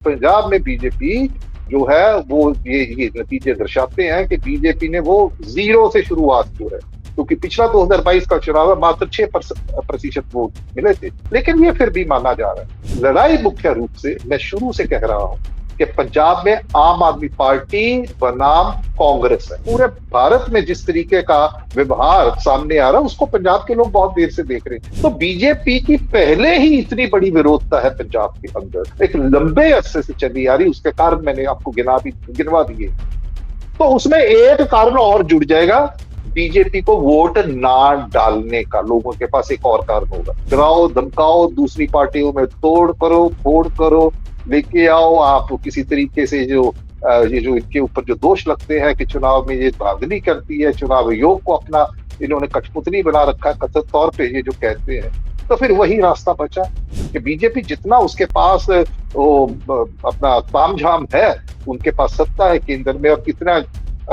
पंजाब में बीजेपी जो है वो ये नतीजे दर्शाते हैं कि बीजेपी ने वो जीरो से शुरुआत की है, क्योंकि पिछला 2022 का चुनाव है, मात्र 6% वोट मिले थे, लेकिन ये फिर भी माना जा रहा है। लड़ाई मुख्य रूप से मैं शुरू से कह रहा हूं कि पंजाब में आम आदमी पार्टी बनाम कांग्रेस है। पूरे भारत में जिस तरीके का व्यवहार सामने आ रहा है उसको पंजाब के लोग बहुत देर से देख रहे हैं। तो बीजेपी की पहले ही इतनी बड़ी विरोधता है पंजाब के अंदर, एक लंबे अरसे से चली आ रही, उसके कारण मैंने आपको गिनवा दिए। तो उसमें एक कारण और जुड़ जाएगा, बीजेपी को वोट ना डालने का लोगों के पास एक और कारण होगा। डराओ धमकाओ, दूसरी पार्टियों में तोड़ करो फोड़ करो, लेके आओ आप किसी तरीके से ये जो इनके ऊपर जो दोष लगते हैं कि चुनाव में ये धांधली करती है, चुनाव आयोग को अपना इन्होंने कठपुतली बना रखा है कथित तौर पे, ये जो कहते हैं, तो फिर वही रास्ता बचा कि बीजेपी जितना उसके पास वो अपना तामझाम है, उनके पास सत्ता है केंद्र में, और कितना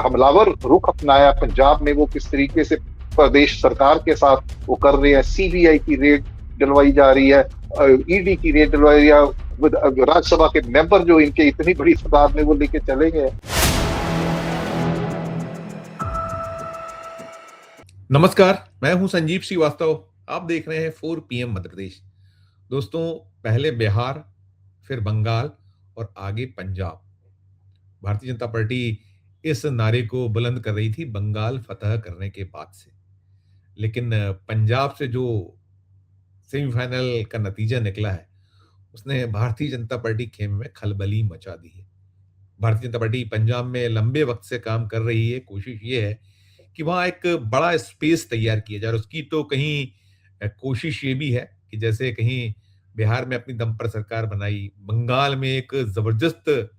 हमलावर रुख अपनाया पंजाब में, वो किस तरीके से प्रदेश सरकार के साथ वो कर रहे हैं। सीबीआई की रेड डलवाई जा रही है, ईडी की रेड डलवाई है, राज्यसभा के मेंबर जो इनके इतनी बड़ी तादाद में वो लेके चले गए। नमस्कार, मैं हूं संजीव श्रीवास्तव। आप देख रहे हैं 4 PM मध्य प्रदेश। दोस्तों, पहले बिहार, फिर बंगाल और आगे पंजाब। भारतीय जनता पार्टी इस नारे को बुलंद कर रही थी बंगाल फतह करने के बाद से, लेकिन पंजाब से जो सेमीफाइनल का नतीजा निकला है उसने भारतीय जनता पार्टी खेमे में खलबली मचा दी है। भारतीय जनता पार्टी पंजाब में लंबे वक्त से काम कर रही है। कोशिश ये है कि वहाँ एक बड़ा स्पेस तैयार किया जाए, और उसकी तो कहीं कोशिश ये भी है कि जैसे कहीं बिहार में अपनी दम पर सरकार बनाई, बंगाल में एक जबरदस्त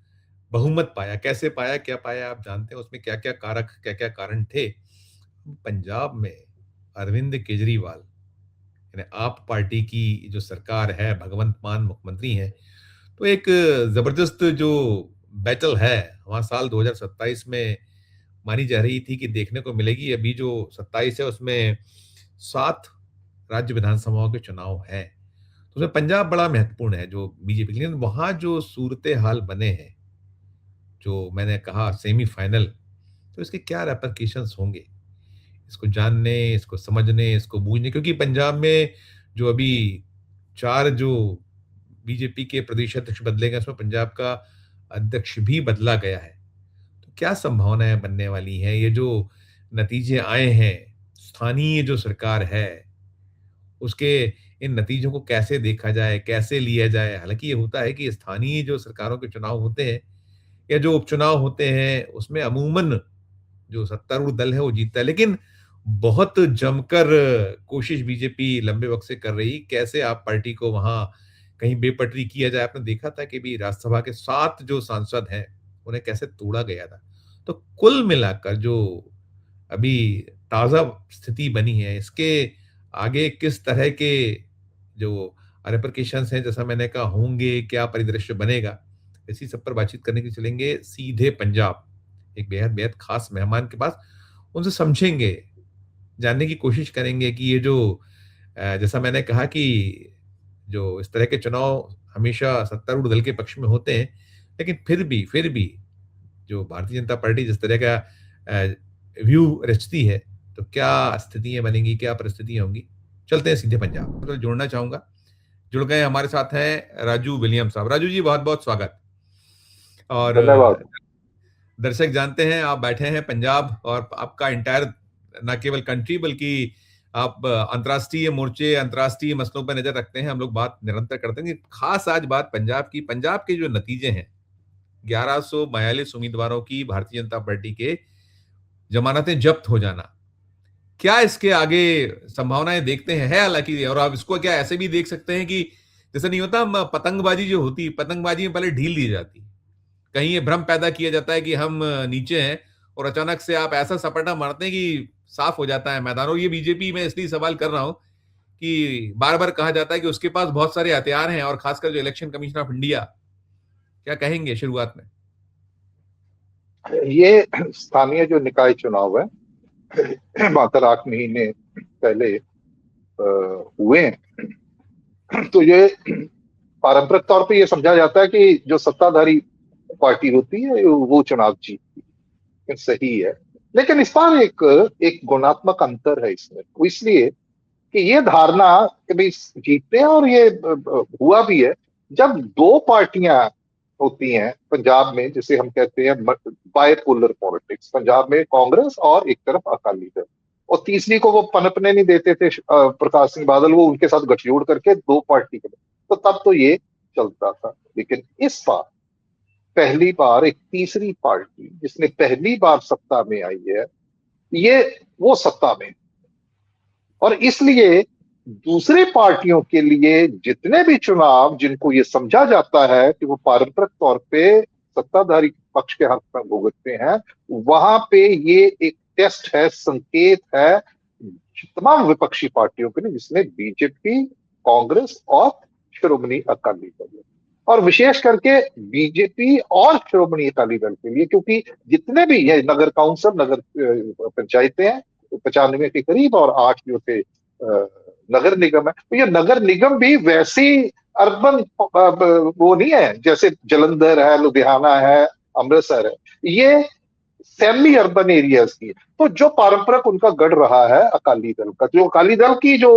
बहुमत पाया। कैसे पाया, क्या पाया, आप जानते हैं उसमें क्या क्या कारक, क्या क्या कारण थे। पंजाब में अरविंद केजरीवाल यानी आप पार्टी की जो सरकार है, भगवंत मान मुख्यमंत्री हैं, तो एक जबरदस्त जो बैटल है वहाँ साल 2027 में मानी जा रही थी कि देखने को मिलेगी। अभी जो 27 है उसमें 7 राज्य विधानसभाओं के चुनाव हैं, तो उसमें पंजाब बड़ा महत्वपूर्ण है जो बीजेपी के लिए। वहां जो सूरत हाल बने हैं, जो मैंने कहा सेमीफाइनल, तो इसके क्या रेपरकेशंस होंगे, इसको जानने, इसको समझने, इसको बूझने, क्योंकि पंजाब में जो अभी 4 जो बीजेपी के प्रदेश अध्यक्ष बदले गए उसमें पंजाब का अध्यक्ष भी बदला गया है। तो क्या संभावनाएं बनने वाली हैं, ये जो नतीजे आए हैं, स्थानीय जो सरकार है उसके इन नतीजों को कैसे देखा जाए, कैसे लिया जाए। हालांकि ये होता है कि स्थानीय जो सरकारों के चुनाव होते हैं या जो उपचुनाव होते हैं उसमें अमूमन जो सत्तारूढ़ दल है वो जीतता है, लेकिन बहुत जमकर कोशिश बीजेपी लंबे वक्त से कर रही कैसे आप पार्टी को वहां कहीं बेपटरी किया जाए। आपने देखा था कि भी राज्यसभा के 7 जो सांसद हैं उन्हें कैसे तोड़ा गया था। तो कुल मिलाकर जो अभी ताजा स्थिति बनी है, इसके आगे किस तरह के जो रेपरकेशंस हैं, जैसा मैंने कहा, होंगे, क्या परिदृश्य बनेगा, इसी सब पर बातचीत करने के लिए चलेंगे सीधे पंजाब एक बेहद बेहद खास मेहमान के पास। उनसे समझेंगे, जानने की कोशिश करेंगे कि ये जो जैसा मैंने कहा कि जो इस तरह के चुनाव हमेशा सत्तारूढ़ दल के पक्ष में होते हैं, लेकिन फिर भी जो भारतीय जनता पार्टी जिस तरह का व्यू रचती है, तो क्या स्थितियां बनेंगी, क्या परिस्थितियां होंगी। चलते हैं सीधे पंजाब। तो जोड़ना चाहूंगा, जुड़ गए हमारे साथ हैं राजू विलियम साहब। राजू जी, बहुत बहुत स्वागत। और धन्यवाद। दर्शक जानते हैं आप बैठे हैं पंजाब, और आपका इंटायर न केवल कंट्री बल्कि आप अंतर्राष्ट्रीय मोर्चे, अंतर्राष्ट्रीय मसलों पर नजर रखते हैं। हम लोग बात निरंतर करते हैं, खास आज बात पंजाब की। पंजाब के जो नतीजे हैं, 1142 उम्मीदवारों की भारतीय जनता पार्टी के जमानतें जब्त हो जाना, क्या इसके आगे संभावनाएं देखते हैं? है हालांकि, और आप इसको क्या ऐसे भी देख सकते हैं कि जैसे नहीं होता, हम पतंगबाजी जो होती, पतंगबाजी में पहले ढील दी जाती, कहीं ये भ्रम पैदा किया जाता है कि हम नीचे हैं, और अचानक से आप ऐसा सपाटा मारते हैं कि साफ हो जाता है मैदान। और ये बीजेपी में इसलिए सवाल कर रहा हूं कि बार बार कहा जाता है कि उसके पास बहुत सारे हथियार हैं, और खासकर जो इलेक्शन कमीशन ऑफ इंडिया, क्या कहेंगे शुरुआत में? ये स्थानीय जो निकाय चुनाव है मात्र 8 महीने पहले हुए, तो ये पारंपरिक तौर पे ये समझा जाता है कि जो सत्ताधारी पार्टी होती है वो चुनाव जीतती है, सही है। लेकिन इस बार एक एक गुणात्मक अंतर है इसमें, वो इसलिए कि ये धारणा कि भाई जीतते हैं, और ये हुआ भी है। जब दो पार्टियां होती हैं पंजाब में, जिसे हम कहते हैं बायपोलर पॉलिटिक्स, पंजाब में कांग्रेस और एक तरफ अकाली दल, और तीसरी को वो पनपने नहीं देते थे प्रकाश सिंह बादल, वो उनके साथ गठजोड़ करके दो पार्टी के, तो तब तो ये चलता था। लेकिन इस बार पहली बार एक तीसरी पार्टी जिसने पहली बार सत्ता में आई है, ये वो सत्ता में, और इसलिए दूसरे पार्टियों के लिए जितने भी चुनाव जिनको ये समझा जाता है कि वो पारंपरिक तौर पे सत्ताधारी पक्ष के हक में भुगतते हैं, वहां पे ये एक टेस्ट है, संकेत है तमाम विपक्षी पार्टियों के लिए, जिसमें बीजेपी, कांग्रेस और श्रोमणी अकाली दल, और विशेष करके बीजेपी और श्रोमणी अकाली दल के लिए, क्योंकि जितने भी ये नगर काउंसिल, नगर पंचायतें हैं 95 के करीब, और 8 जो थे नगर निगम है, तो ये नगर निगम भी वैसी अर्बन वो नहीं है जैसे जलंधर है, लुधियाना है, अमृतसर है, ये सेमी अर्बन एरियाज की। तो जो पारंपरिक उनका गढ़ रहा है अकाली दल का, जो अकाली दल की जो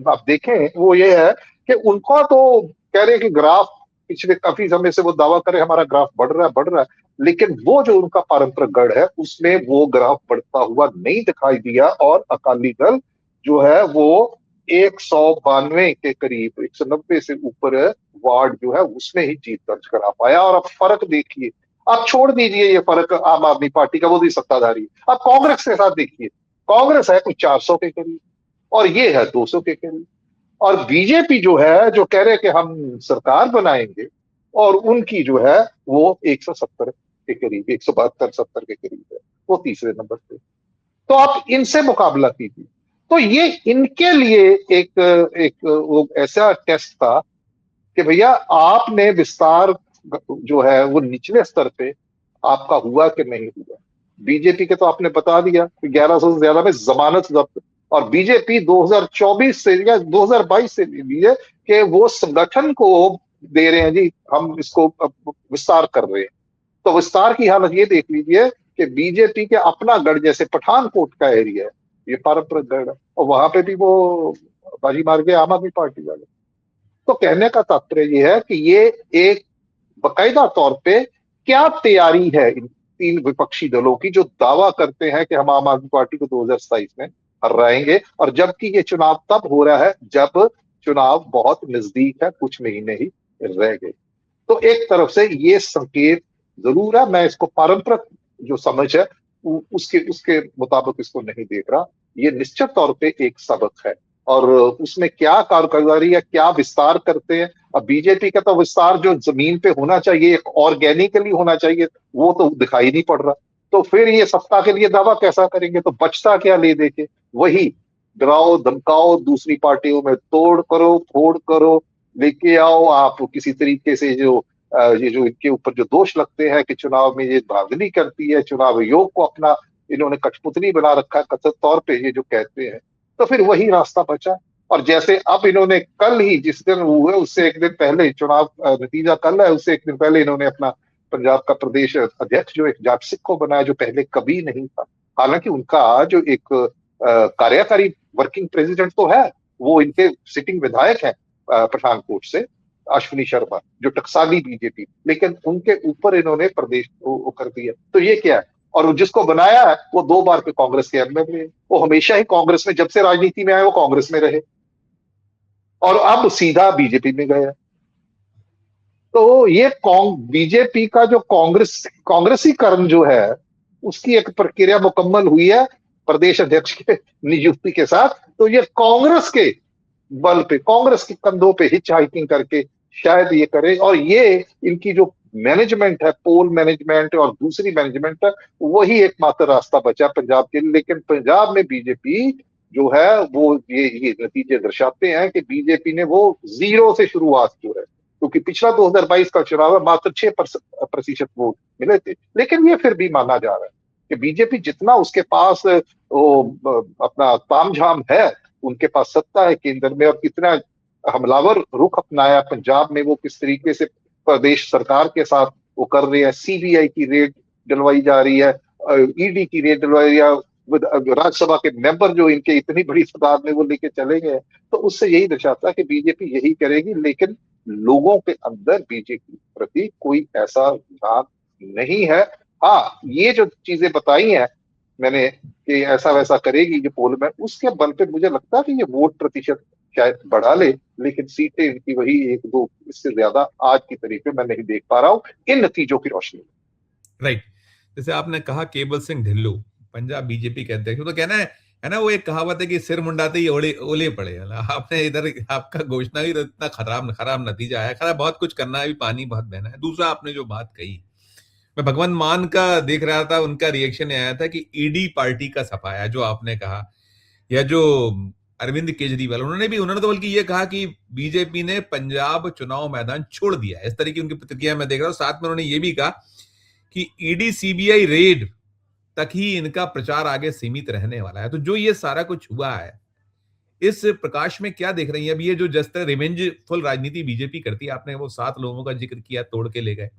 आप देखें वो ये है कि उनका तो कह रहे हैं कि ग्राफ पिछले काफी समय से वो दावा करे हमारा ग्राफ बढ़ रहा है बढ़ रहा है, लेकिन वो जो उनका पारंपरिक गढ़ है उसमें वो ग्राफ बढ़ता हुआ नहीं दिखाई दिया, और अकाली दल जो है वो 192 के करीब, 190 से ऊपर वार्ड जो है उसमें ही जीत दर्ज करा पाया। और अब फर्क देखिए, आप छोड़ दीजिए ये फर्क आम आदमी पार्टी का, वो भी सत्ताधारी, अब कांग्रेस के साथ देखिए, कांग्रेस है कुछ 400 के करीब और ये है 200 के करीब, और बीजेपी जो है जो कह रहे हैं कि हम सरकार बनाएंगे, और उनकी जो है वो 170 के करीब, 172-70 के करीब है, वो तीसरे नंबर पे। तो आप इनसे मुकाबला कीजिए। तो ये इनके लिए एक एक वो ऐसा टेस्ट था कि भैया आपने विस्तार जो है वो निचले स्तर पे आपका हुआ कि नहीं हुआ। बीजेपी के तो आपने बता दिया कि 1100 से ज्यादा में जमानत जब्त, और बीजेपी 2024 से या 2022 से लीजिए कि वो संगठन को दे रहे हैं जी, हम इसको विस्तार कर रहे हैं। तो विस्तार की हालत ये देख लीजिए कि बीजेपी के अपना गढ़ जैसे पठानकोट का एरिया है, ये पारंपरिक गढ़ है, और वहां पे भी वो बाजी मार गए आम आदमी पार्टी वाले। तो कहने का तात्पर्य ये है कि ये एक बाकायदा तौर पे क्या तैयारी है इन तीन विपक्षी दलों की, जो दावा करते हैं कि हम आम आदमी पार्टी को 2027 में हराएंगे, और जबकि ये चुनाव तब हो रहा है जब चुनाव बहुत नजदीक है, कुछ महीने ही रह गए। तो एक तरफ से ये संकेत जरूर है, मैं इसको पारंपरिक जो समझ है उसके उसके मुताबिक इसको नहीं देख रहा, ये निश्चित तौर पे एक सबक है, और उसमें क्या कारगुजारी है, क्या विस्तार करते हैं। अब बीजेपी का तो विस्तार जो जमीन पे होना चाहिए, एक ऑर्गेनिकली होना चाहिए, वो तो दिखाई नहीं पड़ रहा। तो फिर ये सत्ता के लिए दावा कैसा करेंगे, तो बचता क्या ले देके, वही डराओ धमकाओ, दूसरी पार्टियों में तोड़ करो फोड़ करो, लेके आओ आप किसी तरीके से, जो ये जो इनके ऊपर जो दोष लगते हैं कि चुनाव में ये धांधली करती है, चुनाव आयोग को अपना इन्होंने कठपुतली बना रखा है कथित तौर पे, ये जो कहते हैं, तो फिर वही रास्ता बचा। और जैसे अब इन्होंने कल ही, जिस दिन हुए उससे एक दिन पहले, चुनाव नतीजा कल है, उससे एक दिन पहले इन्होंने अपना पंजाब का प्रदेश अध्यक्ष जो एक जाट सिख को बनाया, जो पहले कभी नहीं था। हालांकि उनका जो एक कार्यकारी वर्किंग प्रेसिडेंट तो है, वो इनके सिटिंग विधायक हैं पठानकोट से, अश्विनी शर्मा, जो टकसाली बीजेपी, लेकिन उनके ऊपर इन्होंने प्रदेश को कर दिया। तो ये क्या है, और जिसको बनाया है वो 2 बार के कांग्रेस के एमएलए, वो हमेशा ही कांग्रेस में, जब से राजनीति में आए वो कांग्रेस में रहे, और अब सीधा बीजेपी में गया। तो ये बीजेपी का जो कांग्रेसीकरण जो है, उसकी एक प्रक्रिया मुकम्मल हुई है प्रदेश अध्यक्ष के नियुक्ति के साथ। तो ये कांग्रेस के बल पे, कांग्रेस के कंधों पे हिच हाइकिंग करके शायद ये करे, और ये इनकी जो मैनेजमेंट है, पोल मैनेजमेंट और दूसरी मैनेजमेंट है, वही एकमात्र रास्ता बचा पंजाब के लिए। लेकिन पंजाब में बीजेपी जो है वो ये नतीजे दर्शाते हैं कि बीजेपी ने वो जीरो से शुरुआत की है, क्योंकि पिछला 2022 का चुनाव है, मात्र 6% वोट मिले थे। लेकिन ये फिर भी माना जा रहा है कि बीजेपी जितना उसके पास वो अपना तामझाम है, उनके पास सत्ता है केंद्र में, और कितना हमलावर रुख अपनाया पंजाब में, वो किस तरीके से प्रदेश सरकार के साथ वो कर रहे हैं, सीबीआई की रेड डलवाई जा रही है, ईडी की रेड डलवाई है, राज्यसभा के मेंबर जो इनके इतनी बड़ी तादाद में वो लेके चले गए, तो उससे यही दर्शाता है कि बीजेपी यही करेगी, लेकिन लोगों के अंदर बीजेपी के प्रति कोई ऐसा रुझान नहीं है। हाँ, ये जो चीजें बताई हैं मैंने कि ऐसा वैसा करेगी जो पोल में, उसके बल पे मुझे लगता है कि ये वोट प्रतिशत शायद बढ़ा ले, लेकिन सीटें इनकी वही एक दो, इससे ज्यादा आज की तारीख में मैं नहीं देख पा रहा हूँ इन नतीजों की रोशनी में। राइट, जैसे आपने कहा केबल सिंह ढिल्लों पंजाब बीजेपी के अध्यक्ष, तो कहना है ना, वो एक कहावत है कि सिर मुंडाते ही ओले ओले पड़े। आपने इधर आपका घोषणा भी इतना खराब नतीजा आया, खराब बहुत कुछ करना है, भी पानी बहुत बहना है। दूसरा आपने जो बात कही, मैं भगवंत मान का देख रहा था, उनका रिएक्शन आया था कि ईडी पार्टी का सफाया, जो आपने कहा, या जो अरविंद केजरीवाल, उन्होंने तो बल्कि ये कहा कि बीजेपी ने पंजाब चुनाव मैदान छोड़ दिया। इस तरह की उनकी प्रतिक्रिया मैं देख रहा हूं। साथ में उन्होंने ये भी कहा कि ईडी सीबीआई रेड तक ही इनका प्रचार आगे सीमित रहने वाला है। तो जो ये सारा कुछ हुआ है, इस प्रकाश में क्या देख रही है? अब ये जो जिस तरह रिवेंजफुल राजनीति बीजेपी करती है, आपने वो 7 लोगों का जिक्र किया, तोड़ के ले गए,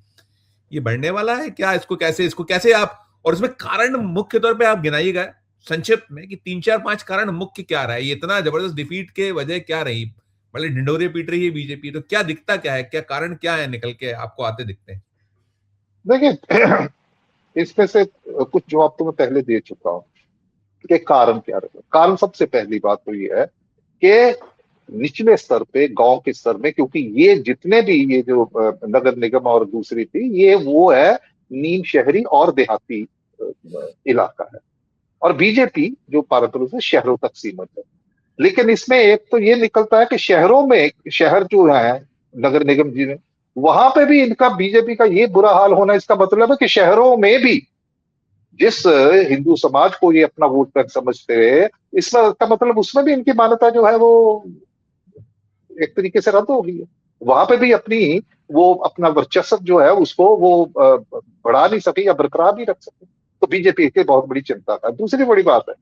ये बढ़ने वाला है क्या? इसको कैसे आप, और इसमें कारण मुख्य तौर पे आप गिनाइएगा संक्षिप्त में कि 3-4-5 कारण मुख्य क्या रहा है? ये इतना जबरदस्त डिफीट के वजह क्या रही? भले ढिंडोरे पीट रही है बीजेपी, तो क्या दिखता क्या है? क्या कारण क्या है निकल के आपको आते दिखते हैं? देखिए, इसमें से कुछ जवाब तो मैं पहले दे चुका हूं कि कारण क्या रहे। कारण सबसे पहली बात तो ये है कि निचले स्तर पे, गांव के स्तर में, क्योंकि ये जितने भी ये जो नगर निगम और दूसरी थी, ये वो है नीम शहरी और देहाती इलाका है, और बीजेपी जो पारंपरिक से शहरों तक सीमित है। लेकिन इसमें एक तो ये निकलता है कि शहरों में, शहर जो है नगर निगम जी में, वहां पे भी इनका, बीजेपी का ये बुरा हाल होना, इसका मतलब है कि शहरों में भी जिस हिंदू समाज को ये अपना वोट बैंक समझते हैं, इसका मतलब उसमें भी इनकी मान्यता जो है वो एक तरीके से रद्द हो गई है। वहां पे भी अपनी, वो अपना वर्चस्व जो है उसको वो बढ़ा नहीं सके या बरकरार नहीं रख सके। तो बीजेपी की बहुत बड़ी चिंता है। दूसरी बड़ी बात है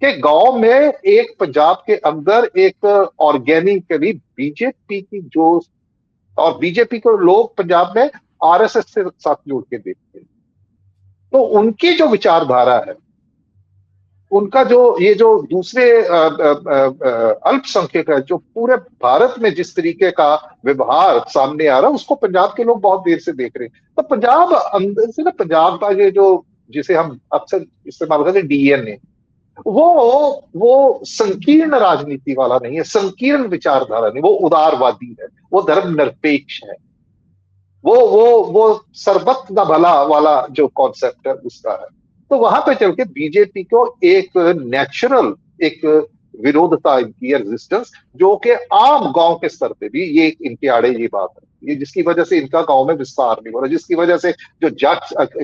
कि गांव में एक, पंजाब के अंदर एक ऑर्गेनिकली बीजेपी की जो, और बीजेपी को लोग पंजाब में आरएसएस से साथ जोड़ के देखते हैं, तो उनकी जो विचारधारा है, उनका जो ये जो दूसरे अल्पसंख्यक है, जो पूरे भारत में जिस तरीके का व्यवहार सामने आ रहा है, उसको पंजाब के लोग बहुत देर से देख रहे हैं। तो पंजाब अंदर से ना, पंजाब का ये जो, जिसे हम अक्सर इस्तेमाल करते हैं डीएनए, वो संकीर्ण राजनीति वाला नहीं है, संकीर्ण विचारधारा नहीं, वो उदारवादी है, वो धर्मनिरपेक्ष है, वो सर्वत्र का भला वाला जो कॉन्सेप्ट है उसका है। तो वहां पे चल के बीजेपी को एक नेचुरल एक विरोधता इनकी, रेजिस्टेंस, जो कि आम गांव के स्तर पे भी ये इनके आड़े ये बात है, ये जिसकी वजह से इनका गांव में विस्तार नहीं हो रहा, जिसकी वजह से जो जाट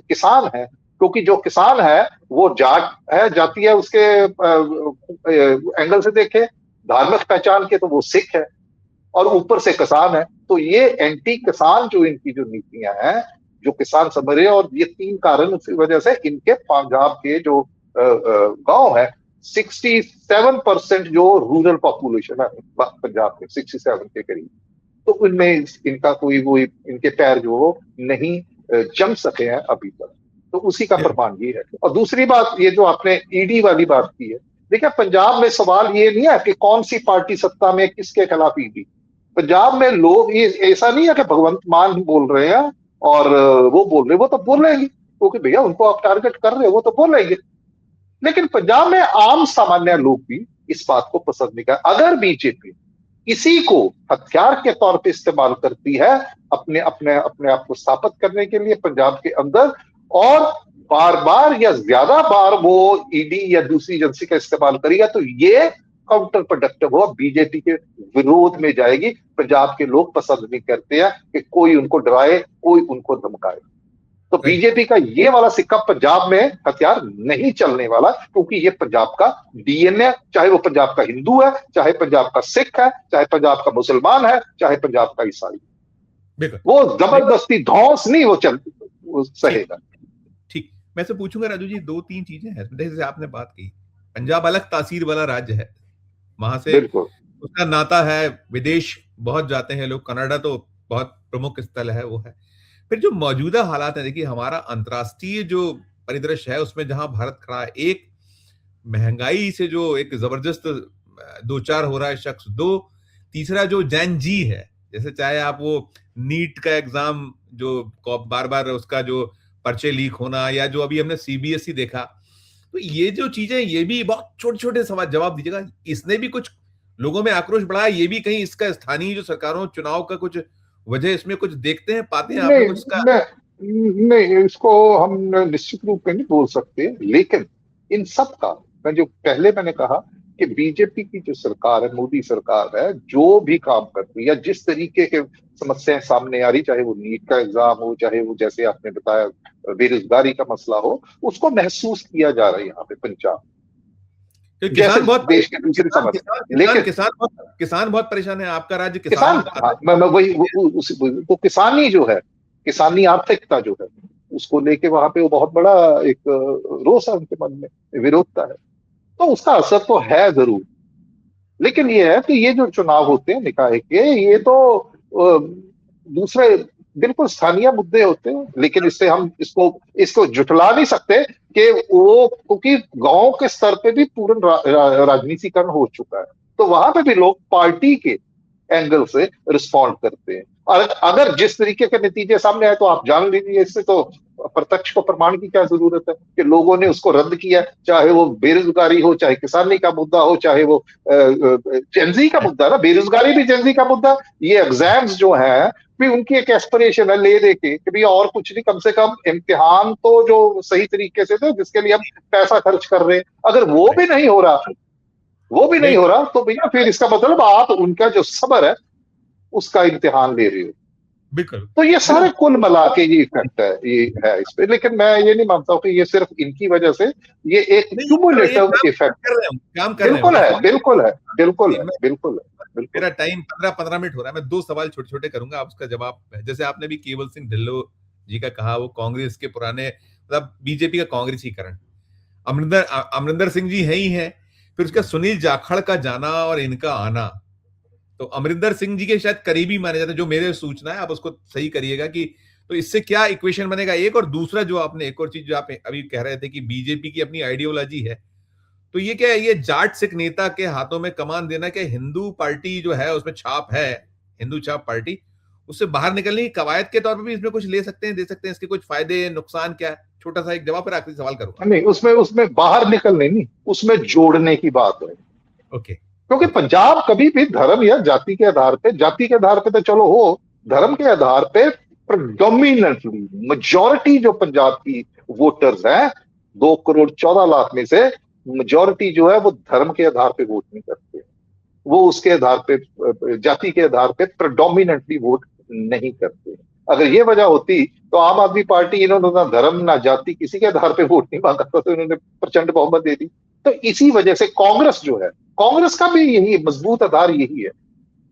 किसान है, क्योंकि जो किसान है वो जाट है, जाति है, उसके एंगल से देखे, धार्मिक पहचान के तो वो सिख है, और ऊपर से किसान है। तो ये एंटी किसान जो इनकी जो नीतियां हैं, जो किसान समझ रहे हैं, और ये 3 कारण उसी वजह से इनके पंजाब के जो गांव है, 67% जो रूरल पॉपुलेशन है पंजाब के, 67 के करीब, तो उनमें इनका कोई वो इनके पैर जो नहीं जम सके हैं अभी तक। तो उसी का प्रमाण ये है। और दूसरी बात, ये जो आपने ईडी वाली बात की है, देखिए पंजाब में सवाल ये नहीं है कि कौन सी पार्टी सत्ता में, किसके खिलाफ ईडी। पंजाब में लोग, ये ऐसा नहीं है कि भगवंत मान बोल रहे हैं और वो बोल रहे, वो तो बोलेंगे, क्योंकि भैया उनको आप टारगेट कर रहे हो, वो तो बोलेंगे। लेकिन पंजाब में आम सामान्य लोग भी इस बात को पसंद नहीं कर। अगर बीजेपी इसी को हथियार के तौर पे इस्तेमाल करती है अपने अपने अपने आप को स्थापित करने के लिए पंजाब के अंदर, और बार बार या ज्यादा बार वो ईडी या दूसरी एजेंसी का इस्तेमाल करेगा, तो ये काउंटर प्रोडक्टिव हो, बीजेपी के विरोध में जाएगी। पंजाब के लोग पसंद नहीं करते हैं कि कोई उनको डराए, कोई उनको धमकाए। तो बीजेपी का ये वाला सिक्का पंजाब में हथियार नहीं चलने वाला, क्योंकि ये पंजाब का डीएनए, चाहे वो पंजाब का हिंदू है, चाहे पंजाब का सिख है, चाहे पंजाब का मुसलमान है, चाहे पंजाब का ईसाई, वो जबरदस्ती धौंस नहीं वो सहेगा। ठीक, मैं से पूछूंगा राजू जी, 2-3 चीजें हैं। जैसे आपने बात की, पंजाब अलग तासीर वाला राज्य है, वहां से उसका नाता है, विदेश बहुत जाते हैं लोग, कनाडा तो बहुत प्रमुख स्थल है वो है। फिर जो मौजूदा हालात है, देखिए हमारा अंतर्राष्ट्रीय जो परिदृश्य है उसमें जहां भारत खड़ा है, एक महंगाई से जो एक जबरदस्त दो चार हो रहा है शख्स, दो तीसरा जो जैन जी है, जैसे चाहे आप वो नीट का एग्जाम जो बार बार उसका जो पर्चे लीक होना, या जो अभी हमने सीबीएसई देखा, तो ये जो चीजें, ये भी बहुत छोटे छोटे सवाल जवाब दीजिएगा, इसने भी कुछ लोगों में आक्रोश बढ़ाया, ये भी कहीं इसका स्थानीय जो सरकारों चुनाव का कुछ वजह इसमें कुछ देखते हैं, पाते हैं आपने नहीं कुछ इसका? नहीं, इसको हम निश्चित रूप में नहीं बोल सकते, लेकिन इन सब का मैंने कहा कि बीजेपी की जो सरकार है, मोदी सरकार है, जो भी काम कर रही है, जिस तरीके के समस्याएं सामने आ रही, चाहे वो नीट का एग्जाम हो, चाहे वो जैसे आपने बताया बेरोजगारी का मसला हो, उसको महसूस किया जा रहा है यहाँ पे पंजाब कि जैसे किसान बहुत देश के दूसरी किसान समझ। किसान किसान लेकिन किसान बहुत परेशान है, आपका राज्य किसान, किसानों का हाँ, राज्य मैं वही वो किसानी जो है, किसानी आर्थिकता जो है, उसको लेके वहां पे वो बहुत बड़ा एक रोष है उनके मन में, विरोधता है। तो उसका असर तो है जरूर। लेकिन ये है कि ये जो चुनाव होते हैं निकाय के, ये तो दूसरे बिल्कुल स्थानीय मुद्दे होते हैं, लेकिन इससे हम इसको इसको जुटला नहीं सकते कि वो, क्योंकि गांव के स्तर पे भी पूर्ण राजनीतिकरण हो चुका है, तो वहां पे भी लोग पार्टी के एंगल से रिस्पॉन्ड करते हैं। और अगर जिस तरीके के नतीजे सामने आए तो आप जान लीजिए, इससे तो प्रत्यक्ष को प्रमाण की क्या जरूरत है कि लोगों ने उसको रद्द किया, चाहे वो बेरोजगारी हो, चाहे किसानी का मुद्दा हो, चाहे वो जेंजी का मुद्दा, ना बेरोजगारी भी जेंजी का मुद्दा। ये एग्जाम्स जो है भी उनकी एक एस्पिरेशन है ले दे के कि भैया और कुछ नहीं, कम से कम इम्तिहान तो जो सही तरीके से थे, जिसके लिए हम पैसा खर्च कर रहे हैं, अगर वो भी नहीं हो रहा, देख तो भैया फिर इसका मतलब आप उनका जो सब्र है उसका इम्तिहान ले रहे हो। बिल्कुल तो ये देखो, सारे कुल मिला के ये इफेक्ट है, ये है इस पे। लेकिन मैं ये नहीं मानता हूं कि ये सिर्फ इनकी वजह से, ये एक नहीं ये क्यूमुलेटिव काम इफेक्ट कर रहे हैं, काम कर रहे हैं, बिल्कुल मैं है, समझ बिल्कुल है, बिल्कुल है, मैं बिल्कुल है, बिल्कुल मेरा है। टाइम 15 मिनट हो रहा है, मैं दो सवाल छोटे छोटे करूंगा, आप उसका जवाब, जैसे आपने भी केवल सिंह ढिल्लों जी का कहा, वो कांग्रेस के पुराने, मतलब बीजेपी का कांग्रेसीकरण, अमरिंदर अमरिंदर सिंह जी है ही है, फिर उसका सुनील जाखड़ का जाना और इनका आना, तो अमरिंदर सिंह जी के शायद करीबी माने जाते हैं, जो मेरे सूचना है, आप उसको सही करिएगा कि तो इससे क्या इक्वेशन बनेगा, एक, और दूसरा जो आपने एक और चीज जो आप अभी कह रहे थे कि बीजेपी की अपनी आइडियोलॉजी है, तो ये क्या है, ये जाट सिख नेता के हाथों में कमान देना, क्या हिंदू पार्टी जो है उसमें छाप है, हिंदू छाप पार्टी, उससे बाहर निकलने की कवायद के तौर पर भी इसमें कुछ ले सकते हैं, दे सकते हैं, इसके कुछ फायदे नुकसान क्या है? छोटा सा एक जवाब, फिर आखिरी सवाल करूंगा। नहीं, उसमें उसमें बाहर निकलने नहीं, उसमें जोड़ने की बात है। ओके। क्योंकि ओके। पंजाब कभी भी धर्म या जाति के आधार पे तो चलो हो, धर्म के आधार पे प्रेडोमिनेंटली मेजॉरिटी जो पंजाब की वोटर्स हैं, 2 करोड़ 14 लाख में से मेजॉरिटी जो है वो धर्म के आधार पे वोट नहीं करते, वो उसके आधार पे, जाति के आधार पे प्रेडोमिनेंटली वोट नहीं करते। अगर ये वजह होती तो आम आदमी पार्टी, इन्होंने ना धर्म ना जाति किसी के आधार पे वोट नहीं मांगा था, तो इन्होंने प्रचंड बहुमत दे दी। तो इसी वजह से कांग्रेस जो है, कांग्रेस का भी यही मजबूत आधार यही है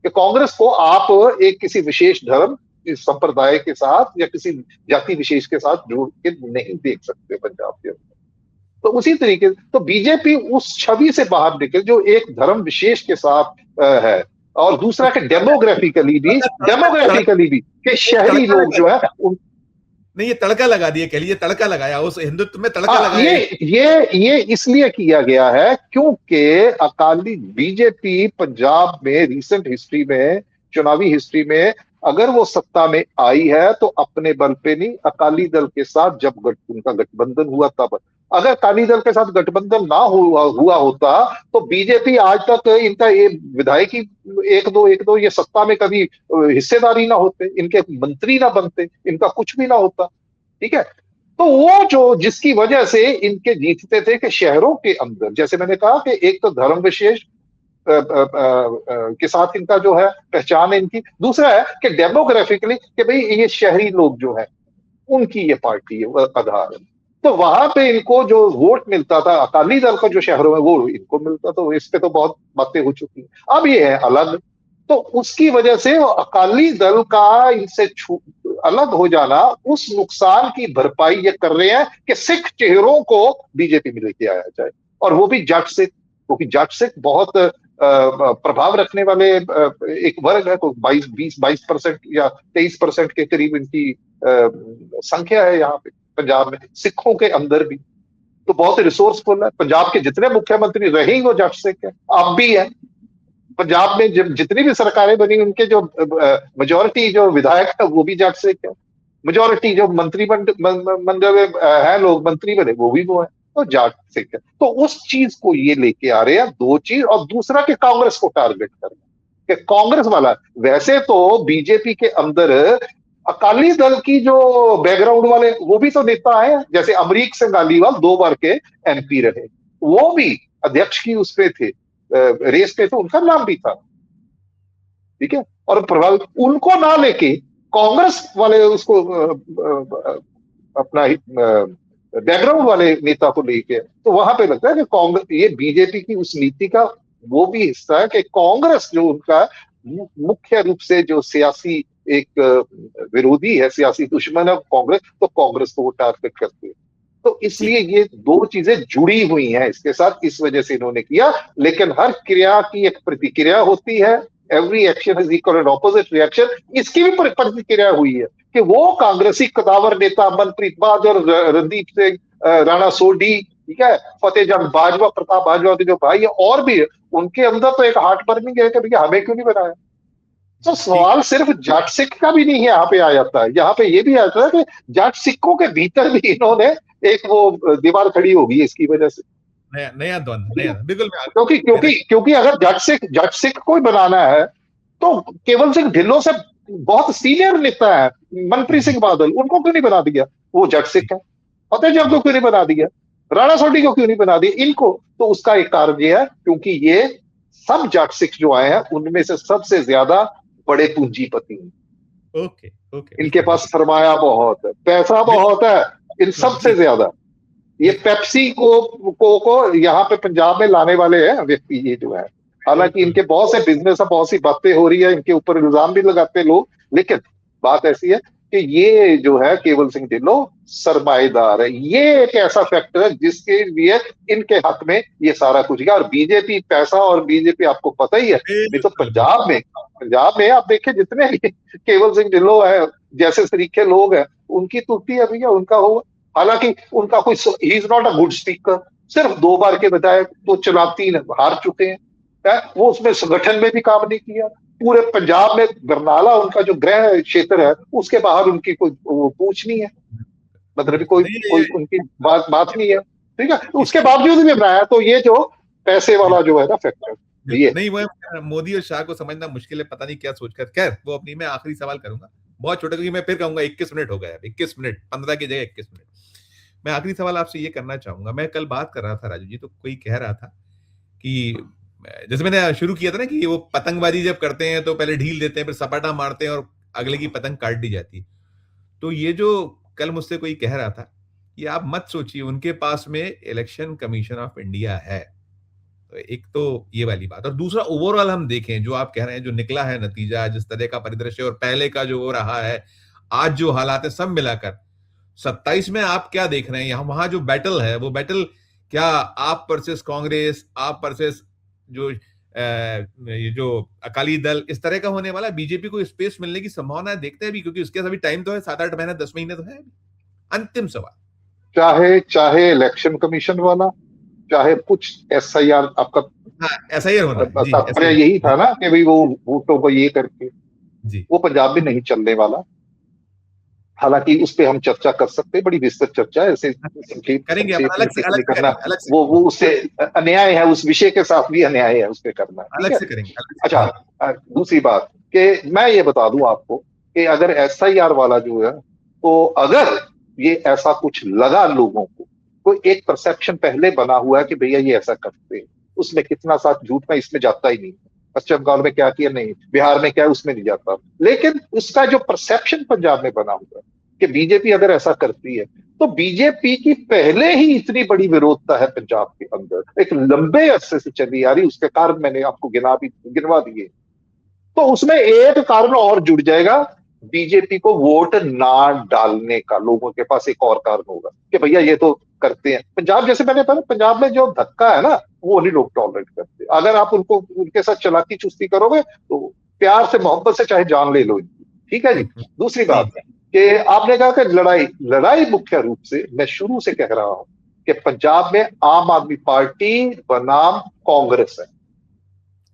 कि कांग्रेस को आप एक किसी विशेष धर्म, इस संप्रदाय के साथ या किसी जाति विशेष के साथ जोड़ के नहीं देख सकते पंजाब के अंदर। तो उसी तरीके से तो बीजेपी उस छवि से बाहर निकल जो एक धर्म विशेष के साथ है, और दूसरा कि डेमोग्राफिकली भी कि शहरी तड़का लोग लगा जो है दिया, नहीं ये तड़का लगा दिया, कह लीजिए तड़का लगाया, उस हिंदुत्व में तड़का हाँ, लगाया। ये इसलिए किया गया है क्योंकि अकाली बीजेपी पंजाब में रिसेंट हिस्ट्री में, चुनावी हिस्ट्री में, अगर वो सत्ता में आई है तो अपने बल पे नहीं, अकाली दल के साथ जब उनका गठबंधन हुआ तब। अगर अकाली दल के साथ गठबंधन ना हुआ होता तो बीजेपी आज तक इनका ये विधायकी एक दो ये सत्ता में कभी हिस्सेदारी ना होते, इनके मंत्री ना बनते, इनका कुछ भी ना होता। ठीक है। तो वो जो जिसकी वजह से इनके जीतते थे कि शहरों के अंदर, जैसे मैंने कहा कि एक तो धर्म विशेष के साथ इनका जो है पहचान है इनकी, दूसरा है कि डेमोग्राफिकली कि भाई ये शहरी लोग जो है उनकी ये पार्टी है, आधार है। तो वहां पे इनको जो वोट मिलता था अकाली दल का जो शहरों में, वो इनको मिलता, तो इस पे तो बहुत बातें हो चुकी हैं। अब ये है अलग, तो उसकी वजह से अकाली दल का इनसे अलग हो जाना, उस नुकसान की भरपाई ये कर रहे हैं कि सिख चेहरों को बीजेपी में लेके आया जाए, और वो भी जट सिख, क्योंकि जट सिख बहुत प्रभाव रखने वाले एक वर्ग है, 22% या 23% के करीब इनकी संख्या है यहाँ पे पंजाब में, सिखों के अंदर भी। तो बहुत रिसोर्सफुल है। पंजाब के जितने मुख्यमंत्री रहे वो जट सिख है, अब भी है। पंजाब में जब जितनी भी सरकारें बनी उनके जो मेजोरिटी जो विधायक है वो भी जट सिख है। मेजोरिटी जो मंडल में है लोग मंत्री बने वो भी वो है, तो जाट सिख है। तो उस चीज को ये लेके आ रहे हैं, दो चीज। और दूसरा कि कांग्रेस को टारगेट करना, कि कांग्रेस वाला, वैसे तो बीजेपी के अंदर अकाली दल की जो बैकग्राउंड वाले वो भी तो नेता है, जैसे अमरीक सिंह गालीवाल 2 बार के एमपी रहे, वो भी अध्यक्ष की उस पे थे, रेस पे, तो उनका नाम भी था, ठीक है। और प्रभावित उनको ना लेके कांग्रेस वाले उसको अपना बैकग्राउंड वाले नेता को लेके, तो वहां पे लगता है कि कांग्रेस, ये बीजेपी की उस नीति का वो भी हिस्सा है कि कांग्रेस जो उनका मुख्य रूप से जो सियासी एक विरोधी है, सियासी दुश्मन है कांग्रेस, तो कांग्रेस को वो टारगेट करती है। तो इसलिए ये दो चीजें जुड़ी हुई हैं इसके साथ, इस वजह से इन्होंने किया। लेकिन हर क्रिया की एक प्रतिक्रिया होती है, every action is equal and opposite reaction. इसकी भी प्रतिक्रिया हुई है कि वो कांग्रेसी कदावर नेता मनप्रीत बाज और रणदीप सिंह राणा सोढी, ठीक है, फतेह जंग बाजवा, प्रताप बाजवा के जो भाई है और भी है, उनके अंदर तो एक हार्ट बर्निंग है कि भैया हमें क्यों नहीं बनाया। तो सवाल सिर्फ जाट सिख का भी नहीं है, यहाँ पे आ जाता है, यहाँ पे ये भी आता है कि जाट सिखों के भीतर भी इन्होंने एक वो दीवार खड़ी होगी इसकी वजह से। नया नया द्वंद्व, नया, बिल्कुल। क्योंकि अगर जट सिख को बनाना है तो केवल सिंह ढिल्लों से बहुत सीनियर नेता है मनप्रीत सिंह बादल, उनको क्यों नहीं बना दिया, वो जट सिख है। फतेह जंग को क्यों नहीं बना दिया, राणा सोढी को क्यों नहीं बना दिया, इनको। तो उसका एक कारण यह है क्योंकि ये सब जाट सिख जो आए हैं उनमें से सबसे ज्यादा बड़े पूंजीपति हैं। ओके ओके, इनके पास सरमाया बहुत है, पैसा बहुत है, इन सबसे ज्यादा। ये पेप्सी को यहाँ पे पंजाब में लाने वाले हैं व्यक्ति ये जो है। हालांकि इनके बहुत से बिजनेस है, बहुत सी बातें हो रही है, इनके ऊपर इल्जाम भी लगाते हैं लोग, लेकिन बात ऐसी है कि ये जो है केवल सिंह ढिल्लों सरमाएदार है। ये एक ऐसा फैक्टर है जिसके लिए इनके हक में ये सारा कुछ किया। और बीजेपी पैसा, और बीजेपी आपको पता ही है, नहीं तो पंजाब में आप देखिए जितने भी केवल सिंह ढिल्लों है जैसे तरीके लोग हैं, उनकी तुर्ती है भैया, उनका होगा। हालांकि उनका कोई, he is not a good speaker, सिर्फ 2 बार के बजाय तो चुनाव 3 हार चुके हैं। वो उसमें संगठन में भी काम नहीं किया। पूरे पंजाब में बरनाला उनका जो गृह क्षेत्र है, उसके बाहर उनकी कोई पूछ नहीं है, मतलब कोई उनकी बात नहीं है, ठीक है। तो उसके बावजूद भी बनाया, तो ये जो पैसे वाला जो है ना फैक्टर, ये नहीं, वो मोदी और शाह को समझना मुश्किल है, पता नहीं क्या सोचकर। खैर वो अपनी, मैं आखिरी सवाल करूंगा, बहुत छोटा, क्योंकि मैं फिर कहूंगा 21 मिनट हो गया, 21 मिनट, 15 की जगह 21 मिनट। मैं आखिरी सवाल आपसे ये करना चाहूंगा। मैं कल बात कर रहा था राजू जी, तो कोई कह रहा था कि जैसे मैंने शुरू किया था ना कि वो पतंगबाजी जब करते हैं तो पहले ढील देते हैं, फिर सपाटा मारते हैं और अगले की पतंग काट दी जाती है। तो ये जो कल मुझसे कोई कह रहा था, ये आप मत सोचिए, उनके पास में इलेक्शन कमीशन ऑफ इंडिया है। तो एक तो ये वाली बात, और दूसरा ओवरऑल हम देखें जो आप कह रहे हैं, जो निकला है नतीजा, जिस तरह का परिदृश्य और पहले का जो हो रहा है, आज जो हालात है, सब मिलाकर 27 में आप क्या देख रहे हैं? यहाँ वहां जो बैटल है, वो बैटल क्या आप वर्सेस कांग्रेस, आप वर्सेस जो ये जो अकाली दल, इस तरह का होने वाला? बीजेपी को स्पेस मिलने की संभावना है, देखते हैं भी, क्योंकि उसके अभी टाइम तो है, 7-8 महीने, 10 महीने तो है। अंतिम सवाल, चाहे इलेक्शन कमीशन वाला, चाहे कुछ SIR आपका, SIR होना है जी, तात्पर्य यही था ना कि भाई वो वोटों को ये करके जी, वो पंजाब में नहीं चलने वाला। हालांकि उस पर हम चर्चा कर सकते हैं, बड़ी विस्तृत चर्चा है, ऐसे करेंगे अपन, अलग से करना वो उससे अन्याय है, उस विषय के साथ भी अन्याय है उस पर करना, अलग से करेंगे। अच्छा, दूसरी बात कि मैं ये बता दूं आपको कि अगर SIR वाला जो है, तो अगर ये ऐसा कुछ लगा लोगों को, कोई एक परसेप्शन पहले बना हुआ है कि भैया ये ऐसा करते हैं, उसमें कितना साथ झूठ में इसमें जाता ही नहीं। पश्चिम बंगाल में क्या किया, नहीं, बिहार में क्या है, उसमें नहीं जाता। लेकिन उसका जो परसेप्शन पंजाब में बना हुआ है कि बीजेपी अगर ऐसा करती है, तो बीजेपी की पहले ही इतनी बड़ी विरोधता है पंजाब के अंदर, एक लंबे अरसे से चली आ रही, उसके कारण मैंने आपको गिनवा दिए। तो उसमें एक कारण और जुड़ जाएगा बीजेपी को वोट ना डालने का लोगों के पास एक और कारण होगा कि भैया ये तो करते हैं। पंजाब जैसे मैंने कहा, पंजाब में जो धक्का है ना, वो नहीं लोग टॉलरेट करते। अगर आप उनको उनके साथ चालाकी चुस्ती करोगे तो प्यार से मोहब्बत से चाहे जान ले लो इनकी, ठीक है जी। दूसरी जी बात कि आपने कहा कि लड़ाई लड़ाई मुख्य रूप से मैं शुरू से कह रहा हूं कि पंजाब में आम आदमी पार्टी बनाम कांग्रेस है,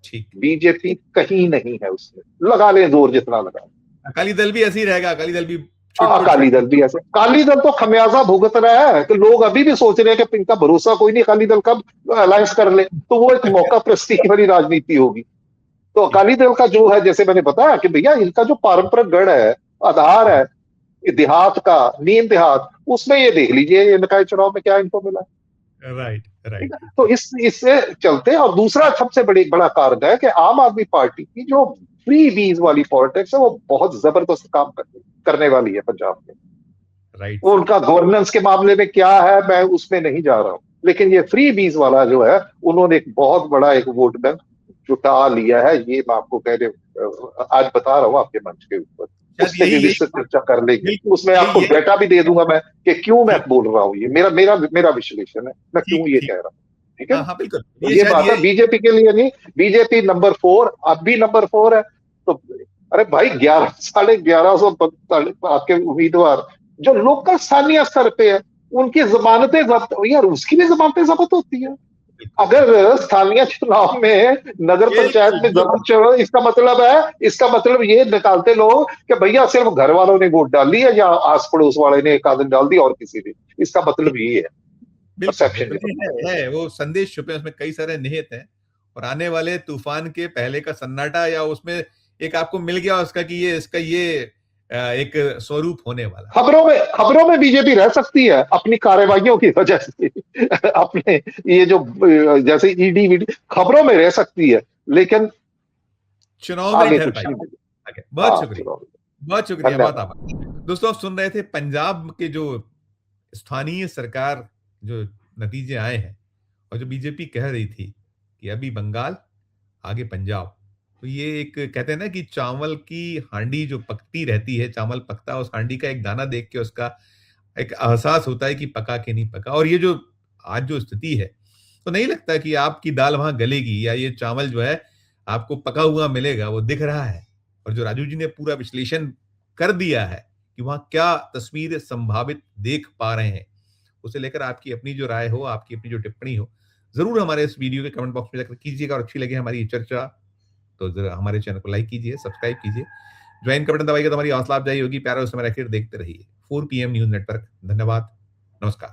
ठीक। बीजेपी कहीं नहीं है उसमें, लगा लें जोर जितना लगा। अकाली दल भी ऐसे ही रहेगा, अकाली दल भी अकाली दल भी ऐसे, अकाली दल तो खमियाजा भुगत रहा है कि लोग अभी भी सोच रहे हैं कि इनका भरोसा कोई नहीं, अकाली दल कब अलायंस कर ले, तो वो एक मौका प्रस्ती वाली राजनीति होगी। तो अकाली दल का जो है, जैसे मैंने बताया कि भैया इनका जो पारंपरिक गढ़ है, आधार है देहात का, नीम देहात, उसमें ये देख लीजिए ये निकाय चुनाव में क्या इनको मिला। Right right. तो इससे चलते, और दूसरा सबसे बड़ा कारण है कि आम आदमी पार्टी की जो फ्री बीज वाली पॉलिटिक्स है वो बहुत जबरदस्त काम करने वाली है पंजाब में। राइट। वो उनका गवर्नेंस के मामले में क्या है मैं उसमें नहीं जा रहा हूं, लेकिन ये फ्री बीज वाला जो है, उन्होंने एक बहुत बड़ा एक वोट बैंक जुटा लिया है। ये मैं आपको आज बता रहा हूं आपके मंच के ऊपर, उससे भी विस्तृत चर्चा कर लेंगे, उसमें आपको डेटा भी दे दूंगा मैं कि क्यों मैं बोल रहा हूँ। ये मेरा विश्लेषण है, मैं क्यों ये कह रहा हूँ, ठीक है। हाँ, बिल्कुल। तो ये बात है बीजेपी के लिए नहीं, बीजेपी नंबर 4 अब भी नंबर 4 है। तो अरे भाई 11,500 आपके उम्मीदवार जो लोकल स्थानीय स्तर पे है, उनकी जमानतें जब्त, यार उसकी भी जमानतें जब्त होती है। अगर स्थानीय चुनाव में नगर पंचायत में जब्त, इसका मतलब ये निकालते लोग कि भैया सिर्फ घर वालों ने वोट डाल ली है या आस पड़ोस वाले ने एक आदमी डाल दी और किसी ने, इसका मतलब ये है। परसेप्शन है, वो संदेश छुपे उसमें कई सारे निहित हैं, और आने वाले तूफान के पहले का सन्नाटा या उसमें एक आपको मिल गया उसका कि ये एक स्वरूप होने वाला। खबरों में बीजेपी रह सकती है अपनी कार्रवाइयों की वजह से अपने ये जो जैसे ईडी वीडी खबरों में रह सकती है, लेकिन चुनाव में नहीं ठहर पाएगी। बहुत शुक्रिया बहुत आभार। दोस्तों आप सुन रहे थे पंजाब के जो स्थानीय सरकार जो नतीजे आए हैं, और जो बीजेपी कह रही थी कि अभी बंगाल आगे पंजाब, तो ये एक कहते हैं ना कि चावल की हांडी जो पकती रहती है, चावल पकता है, उस हांडी का एक दाना देख के उसका एक एहसास होता है कि पका कि नहीं पका। और ये जो आज जो स्थिति है, तो नहीं लगता कि आपकी दाल वहां गलेगी या ये चावल जो है आपको पका हुआ मिलेगा, वो दिख रहा है। और जो राजू जी ने पूरा विश्लेषण कर दिया है कि वहां क्या तस्वीर संभावित देख पा रहे हैं, उसे लेकर आपकी अपनी जो राय हो, आपकी अपनी जो टिप्पणी हो, जरूर हमारे इस वीडियो के कमेंट बॉक्स में जाकर कीजिएगा। और अच्छी लगे हमारी ये चर्चा तो जरा हमारे चैनल को लाइक कीजिए, सब्सक्राइब कीजिए, ज्वाइन का बटन दबाइएगा तो हमारी हौसला अफजाई होगी। प्यारा उस समय रखिए, देखते रहिए 4 PM न्यूज नेटवर्क। धन्यवाद, नमस्कार।